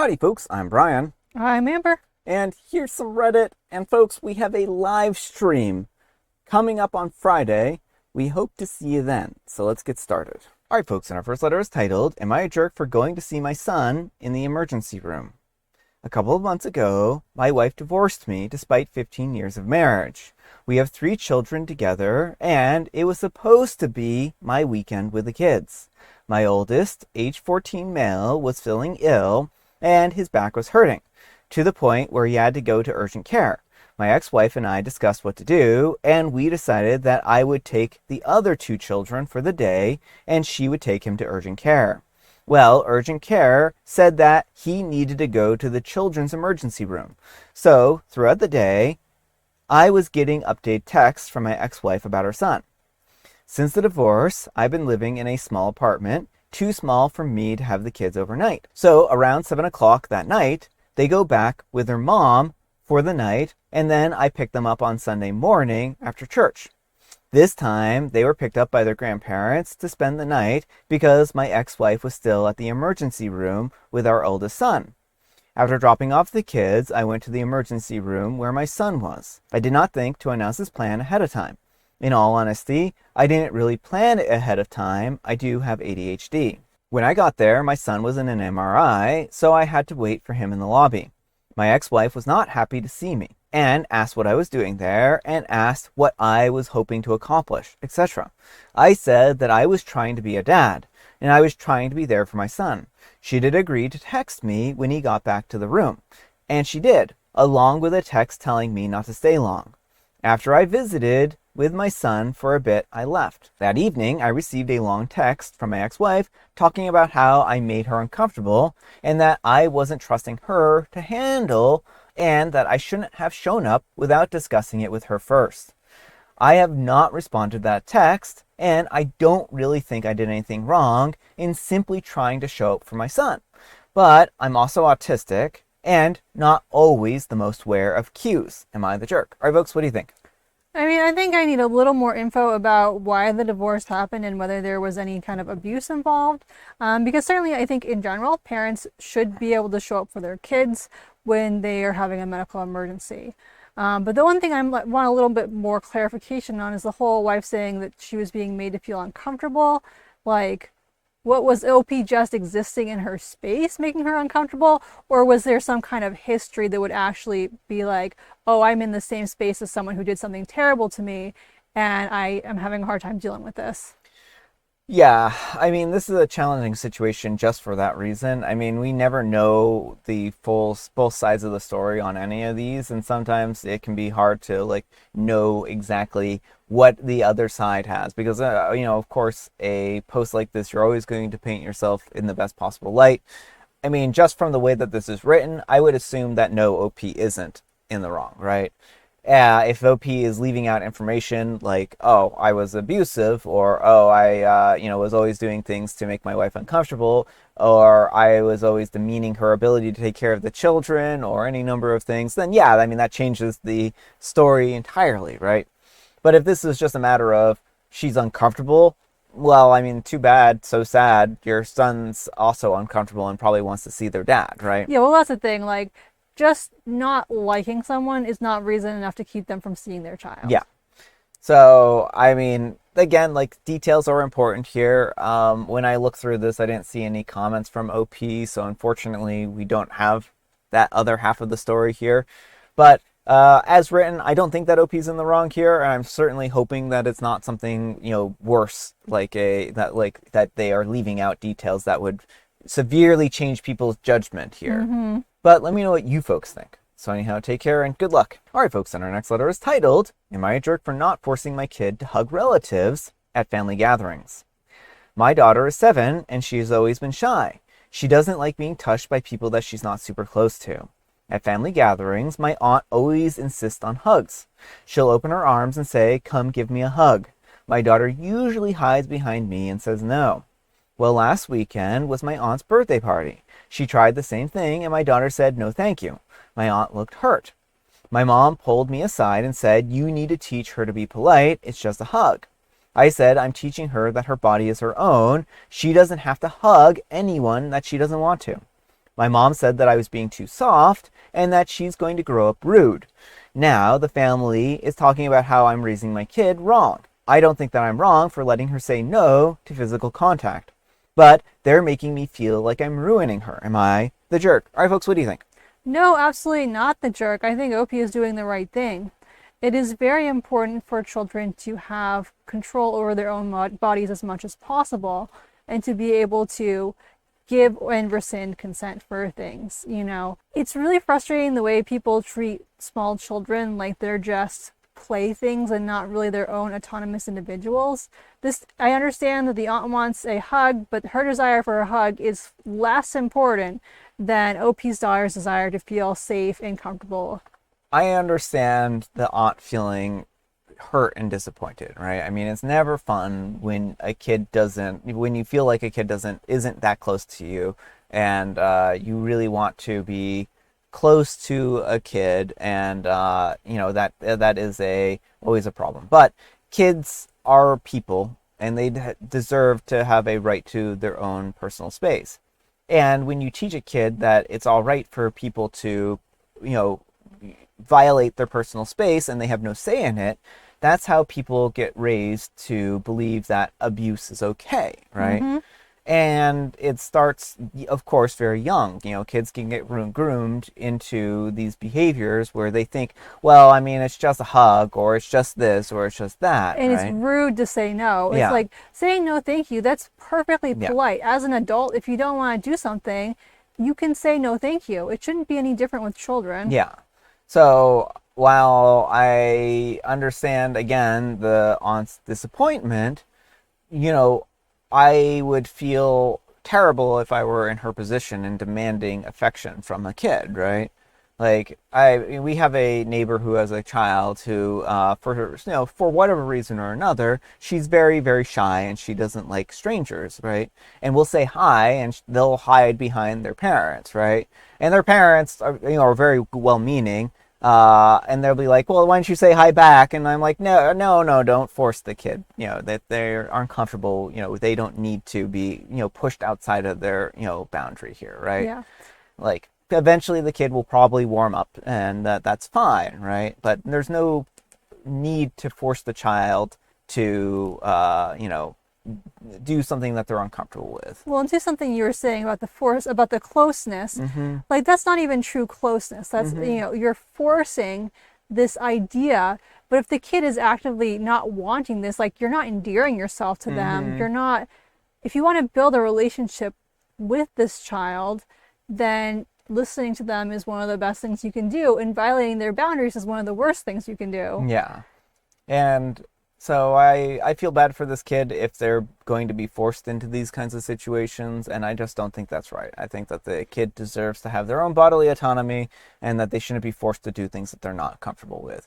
Howdy folks, I'm Brian. I'm Amber. And here's some Reddit. And folks, we have a live stream coming up on Friday. We hope to see you then. So let's get started. Alright folks, and our first letter is titled, Am I a Jerk for Going to See My Son in the Emergency Room? A couple of months ago, my wife divorced me despite 15 years of marriage. We have 3 children together, and it was supposed to be my weekend with the kids. My oldest, age 14 male, was feeling ill, and his back was hurting, to the point where he had to go to urgent care. My ex-wife and I discussed what to do, and we decided that I would take the other 2 children for the day, and she would take him to urgent care. Well, urgent care said that he needed to go to the children's emergency room. So, throughout the day, I was getting updated texts from my ex-wife about her son. Since the divorce, I've been living in a small apartment, too small for me to have the kids overnight. So, around 7 o'clock that night, they go back with their mom for the night, and then I pick them up on Sunday morning after church. This time, they were picked up by their grandparents to spend the night because my ex-wife was still at the emergency room with our oldest son. After dropping off the kids, I went to the emergency room where my son was. I did not think to announce this plan ahead of time. In all honesty, I didn't really plan it ahead of time. I do have ADHD. When I got there, my son was in an MRI, so I had to wait for him in the lobby. My ex-wife was not happy to see me and asked what I was doing there and asked what I was hoping to accomplish, etc. I said that I was trying to be a dad and I was trying to be there for my son. She did agree to text me when he got back to the room, and she did, along with a text telling me not to stay long. After I visited with my son for a bit, I left. That evening, I received a long text from my ex-wife talking about how I made her uncomfortable and that I wasn't trusting her to handle and that I shouldn't have shown up without discussing it with her first. I have not responded to that text, and I don't really think I did anything wrong in simply trying to show up for my son. But I'm also autistic and not always the most aware of cues. Am I the jerk? All right, folks, what do you think? I think I need a little more info about why the divorce happened and whether there was any kind of abuse involved. Because certainly I think in general, parents should be able to show up for their kids when they are having a medical emergency. But the one thing I want a little bit more clarification on is the whole wife saying that she was being made to feel uncomfortable. Like, what was OP just existing in her space making her uncomfortable? Or was there some kind of history that would actually be like, oh, I'm in the same space as someone who did something terrible to me and I am having a hard time dealing with this? Yeah, this is a challenging situation just for that reason. We never know the both sides of the story on any of these, and sometimes it can be hard to know exactly what the other side has because of course, a post like this, you're always going to paint yourself in the best possible light. Just from the way that this is written, I would assume that no, OP isn't in the wrong, right? If OP is leaving out information like, oh, I was abusive, or oh, I was always doing things to make my wife uncomfortable, or I was always demeaning her ability to take care of the children, or any number of things, then yeah, that changes the story entirely, right? But if this is just a matter of she's uncomfortable, well, too bad, so sad. Your son's also uncomfortable and probably wants to see their dad, right? Yeah, well, that's the thing. Just not liking someone is not reason enough to keep them from seeing their child. Yeah. So, again, details are important here. When I looked through this, I didn't see any comments from OP, so unfortunately, we don't have that other half of the story here. But as written, I don't think that OP's in the wrong here, and I'm certainly hoping that it's not something, worse, that they are leaving out details that would severely change people's judgment here. Mm-hmm. But let me know what you folks think. So anyhow, take care and good luck. All right, folks, and our next letter is titled, Am I a Jerk for Not Forcing My Kid to Hug Relatives at Family Gatherings? My daughter is 7, and she has always been shy. She doesn't like being touched by people that she's not super close to. At family gatherings, my aunt always insists on hugs. She'll open her arms and say, "Come give me a hug." My daughter usually hides behind me and says no. Well, last weekend was my aunt's birthday party. She tried the same thing, and my daughter said, "No, thank you." My aunt looked hurt. My mom pulled me aside and said, "You need to teach her to be polite. It's just a hug." I said, "I'm teaching her that her body is her own. She doesn't have to hug anyone that she doesn't want to." My mom said that I was being too soft and that she's going to grow up rude. Now the family is talking about how I'm raising my kid wrong. I don't think that I'm wrong for letting her say no to physical contact. But they're making me feel like I'm ruining her. Am I the jerk? All right, folks, what do you think? No, absolutely not the jerk. I think Opie is doing the right thing. It is very important for children to have control over their own bodies as much as possible and to be able to give and rescind consent for things, you know. It's really frustrating the way people treat small children like they're just playthings and not really their own autonomous individuals. I understand that the aunt wants a hug, but her desire for a hug is less important than OP's daughter's desire to feel safe and comfortable. I understand the aunt feeling hurt and disappointed, right? I mean, it's never fun when when you feel like a kid isn't that close to you, and you really want to be close to a kid, and that is always a problem. But kids are people, and they deserve to have a right to their own personal space. And when you teach a kid that it's all right for people to, violate their personal space and they have no say in it, that's how people get raised to believe that abuse is okay, right? Mm-hmm. And it starts, of course, very young. Kids can get groomed into these behaviors where they think, well, I mean, it's just a hug, or it's just this, or it's just that. And right? It's rude to say no. It's like saying no, thank you. That's perfectly polite. As an adult, if you don't want to do something, you can say no, thank you. It shouldn't be any different with children. Yeah. So while I understand, again, the aunt's disappointment, I would feel terrible if I were in her position and demanding affection from a kid, right? Like, we have a neighbor who has a child who, for whatever reason or another, she's very, very shy and she doesn't like strangers, right? And we'll say hi and they'll hide behind their parents, right? And their parents are very well-meaning. And they'll be like, well, why don't you say hi back? And I'm like, no, don't force the kid, that they're uncomfortable, they don't need to be, pushed outside of their, boundary here, right? Yeah. Like, eventually the kid will probably warm up and that's fine, right? But there's no need to force the child to, do something that they're uncomfortable with. Well, and to something you were saying about the closeness, like that's not even true closeness. That's, you're forcing this idea, but if the kid is actively not wanting this, like you're not endearing yourself to them, if you want to build a relationship with this child, then listening to them is one of the best things you can do, and violating their boundaries is one of the worst things you can do. Yeah. And so I feel bad for this kid if they're going to be forced into these kinds of situations, and I just don't think that's right. I think that the kid deserves to have their own bodily autonomy and that they shouldn't be forced to do things that they're not comfortable with,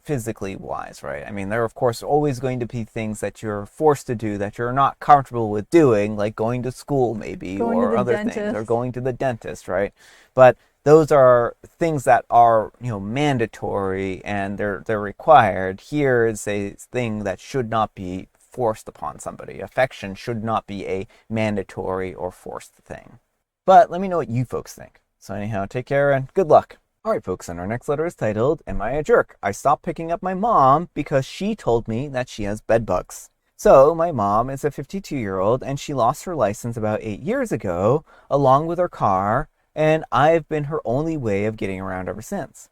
physically wise, right? I mean, there are, of course, always going to be things that you're forced to do that you're not comfortable with doing, like going to school maybe, or other things, or going to the dentist, right? But those are things that are, mandatory and they're required. Here is a thing that should not be forced upon somebody. Affection should not be a mandatory or forced thing. But let me know what you folks think. So anyhow, take care and good luck. All right, folks, and our next letter is titled, Am I a Jerk? I stopped picking up my mom because she told me that she has bedbugs. So my mom is a 52-year-old and she lost her license about 8 years ago, along with her car, and I've been her only way of getting around ever since.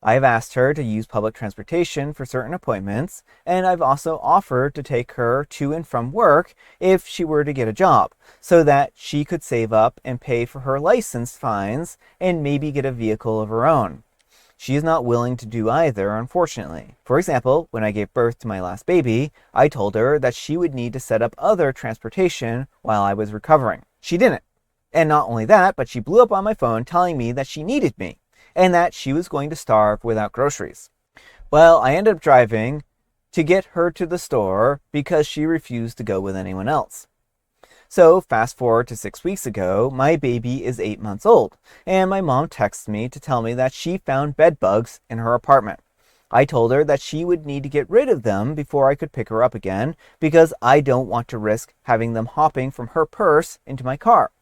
I've asked her to use public transportation for certain appointments, and I've also offered to take her to and from work if she were to get a job, so that she could save up and pay for her license fines and maybe get a vehicle of her own. She is not willing to do either, unfortunately. For example, when I gave birth to my last baby, I told her that she would need to set up other transportation while I was recovering. She didn't. And not only that, but she blew up on my phone telling me that she needed me and that she was going to starve without groceries. Well, I ended up driving to get her to the store because she refused to go with anyone else. So fast forward to 6 weeks ago, my baby is 8 months old, and my mom texts me to tell me that she found bedbugs in her apartment. I told her that she would need to get rid of them before I could pick her up again because I don't want to risk having them hopping from her purse into my car.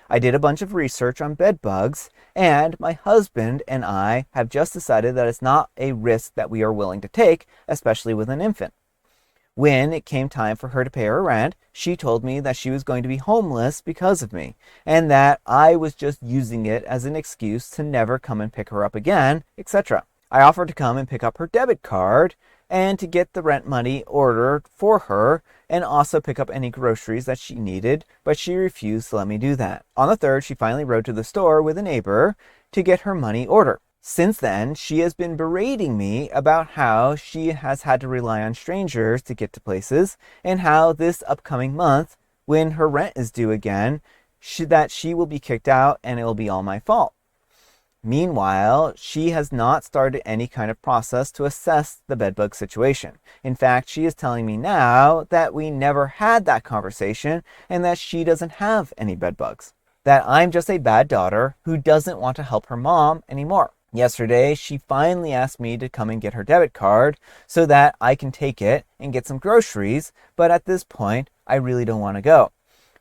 I did a bunch of research on bed bugs, and my husband and I have just decided that it's not a risk that we are willing to take, especially with an infant. When it came time for her to pay her rent, she told me that she was going to be homeless because of me, and that I was just using it as an excuse to never come and pick her up again, etc. I offered to come and pick up her debit card and to get the rent money ordered for her and also pick up any groceries that she needed, but she refused to let me do that. On the 3rd, she finally rode to the store with a neighbor to get her money order. Since then, she has been berating me about how she has had to rely on strangers to get to places, and how this upcoming month, when her rent is due again, that she will be kicked out and it will be all my fault. Meanwhile, she has not started any kind of process to assess the bedbug situation. In fact, she is telling me now that we never had that conversation and that she doesn't have any bedbugs. That I'm just a bad daughter who doesn't want to help her mom anymore. Yesterday, she finally asked me to come and get her debit card so that I can take it and get some groceries, but at this point, I really don't want to go.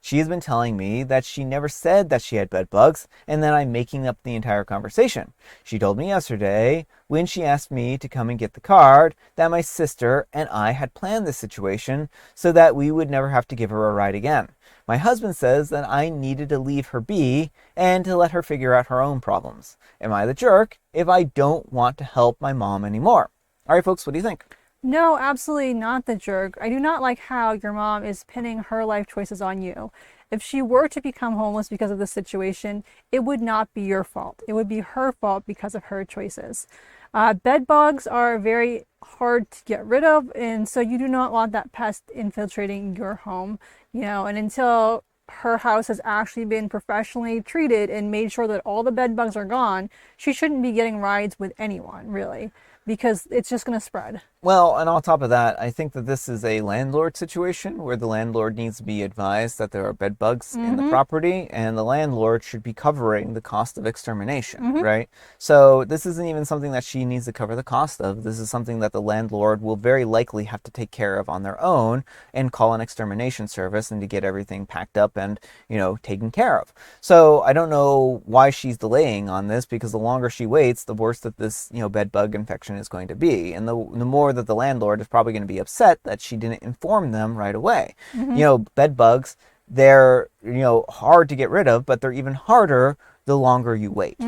She has been telling me that she never said that she had bed bugs and that I'm making up the entire conversation. She told me yesterday, when she asked me to come and get the card, that my sister and I had planned this situation so that we would never have to give her a ride again. My husband says that I needed to leave her be and to let her figure out her own problems. Am I the jerk if I don't want to help my mom anymore? All right, folks, what do you think? No, absolutely not the jerk. I do not like how your mom is pinning her life choices on you. If she were to become homeless because of this situation, it would not be your fault. It would be her fault because of her choices. Bed bugs are very hard to get rid of, and so you do not want that pest infiltrating your home, and until her house has actually been professionally treated and made sure that all the bed bugs are gone, she shouldn't be getting rides with anyone, really, because it's just going to spread. Well, and on top of that, I think that this is a landlord situation where the landlord needs to be advised that there are bed bugs in the property, and the landlord should be covering the cost of extermination, right? So this isn't even something that she needs to cover the cost of. This is something that the landlord will very likely have to take care of on their own and call an extermination service and to get everything packed up and, taken care of. So I don't know why she's delaying on this, because the longer she waits, the worse that this, bed bug infection is going to be. And the more that the landlord is probably going to be upset that she didn't inform them right away. Bed bugs, they're, hard to get rid of, but they're even harder the longer you wait.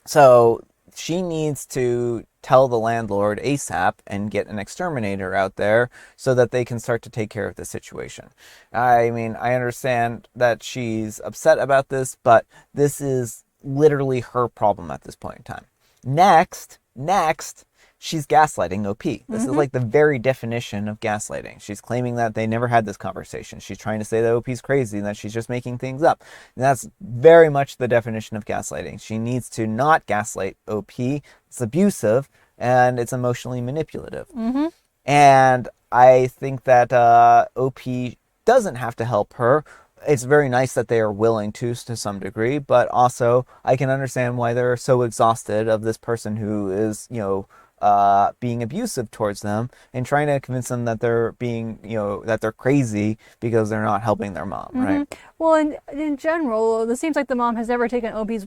So she needs to tell the landlord ASAP and get an exterminator out there so that they can start to take care of the situation. I mean, I understand that she's upset about this, but this is literally her problem at this point in time. Next, she's gaslighting OP. This is like the very definition of gaslighting. She's claiming that they never had this conversation. She's trying to say that OP's crazy and that she's just making things up. And that's very much the definition of gaslighting. She needs to not gaslight OP. It's abusive and it's emotionally manipulative. And I think that OP doesn't have to help her. It's very nice that they are willing to some degree, but also I can understand why they're so exhausted of this person who is, being abusive towards them and trying to convince them that they're being, that they're crazy because they're not helping their mom, right? Well, in general, it seems like the mom has never taken OP's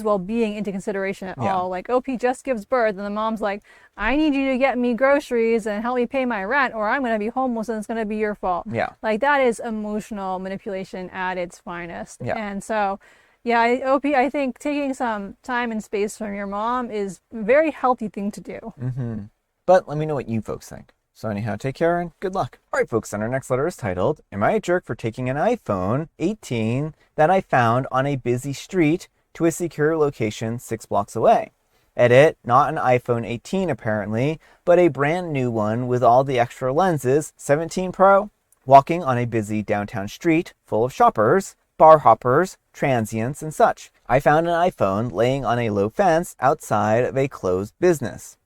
well-being into consideration at all. Like, OP just gives birth and the mom's like, I need you to get me groceries and help me pay my rent or I'm going to be homeless and it's going to be your fault. Like, that is emotional manipulation at its finest. And so, OP, I think taking some time and space from your mom is a very healthy thing to do. But let me know what you folks think. So anyhow, take care and good luck. All right, folks, and our next letter is titled, Am I a Jerk for Taking an iPhone 18 that I found on a busy street to a secure location 6 blocks away? Edit, not an iPhone 18 apparently, but a brand new one with all the extra lenses, 17 Pro, walking on a busy downtown street full of shoppers, bar hoppers, transients, and such. I found an iPhone laying on a low fence outside of a closed business,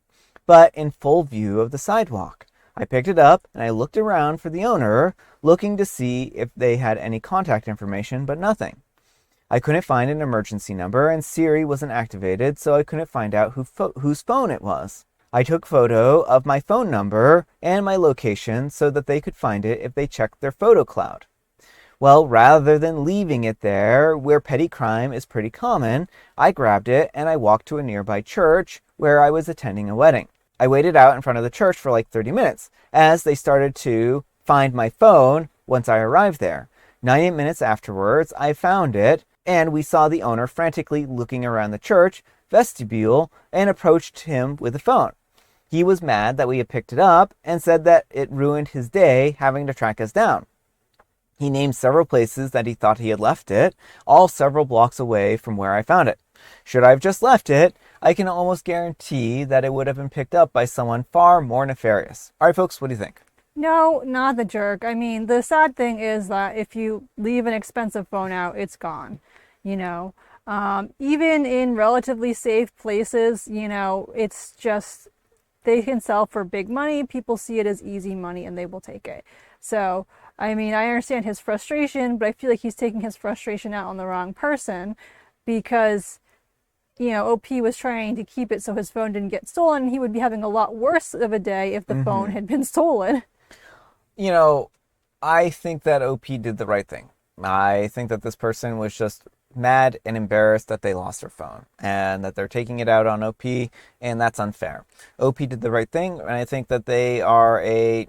but in full view of the sidewalk. I picked it up and I looked around for the owner, looking to see if they had any contact information, but nothing. I couldn't find an emergency number and Siri wasn't activated, so I couldn't find out whose phone it was. I took photo of my phone number and my location so that they could find it if they checked their photo cloud. Well, rather than leaving it there, where petty crime is pretty common, I grabbed it and I walked to a nearby church where I was attending a wedding. I waited out in front of the church for like 30 minutes as they started to find my phone once I arrived there. 90 minutes afterwards, I found it, and we saw the owner frantically looking around the church vestibule and approached him with the phone. He was mad that we had picked it up and said that it ruined his day having to track us down. He named several places that he thought he had left it, all several blocks away from where I found it. Should I have just left it, I can almost guarantee that it would have been picked up by someone far more nefarious. All right, folks, what do you think? No, not the jerk. I mean, the sad thing is that if you leave an expensive phone out, it's gone. You know, even in relatively safe places, you know, it's just they can sell for big money. People see it as easy money and they will take it. So, I mean, I understand his frustration, but I feel like he's taking his frustration out on the wrong person because, you know, OP was trying to keep it so his phone didn't get stolen. He would be having a lot worse of a day if the phone had been stolen. You know, I think that OP did the right thing. I think that this person was just mad and embarrassed that they lost their phone and that they're taking it out on OP, and that's unfair. OP did the right thing, and I think that they are a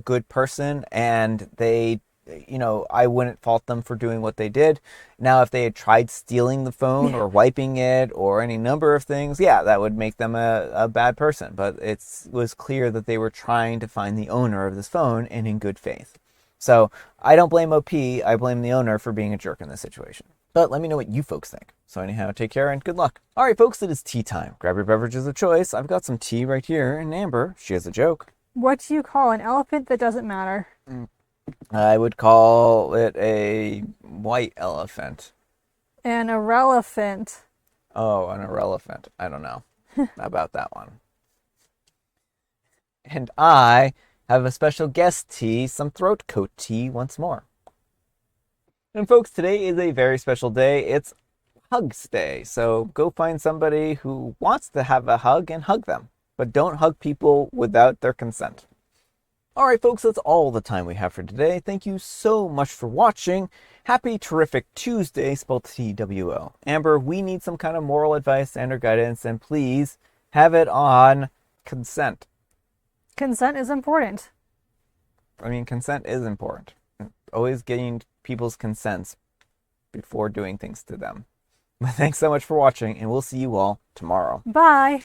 good person, and they, you know, I wouldn't fault them for doing what they did. Now, if they had tried stealing the phone or wiping it or any number of things, yeah, that would make them a bad person. But it was clear that they were trying to find the owner of this phone and in good faith. So I don't blame OP. I blame the owner for being a jerk in this situation. But let me know what you folks think. So anyhow, take care and good luck. All right, folks, it is tea time. Grab your beverages of choice. I've got some tea right here, and Amber, she has a joke. What do you call an elephant that doesn't matter? I would call it a white elephant. An irrelevant. Oh, an irrelevant. I don't know about that one. And I have a special guest tea, some throat coat tea once more. And folks, today is a very special day. It's Hugs Day. So go find somebody who wants to have a hug and hug them. But don't hug people without their consent. All right, folks, that's all the time we have for today. Thank you so much for watching. Happy Terrific Tuesday, spelled T-W-O. Amber, we need some kind of moral advice and or guidance, and please have it on consent. Consent is important. I mean, consent is important. Always getting people's consents before doing things to them. But thanks so much for watching, and we'll see you all tomorrow. Bye.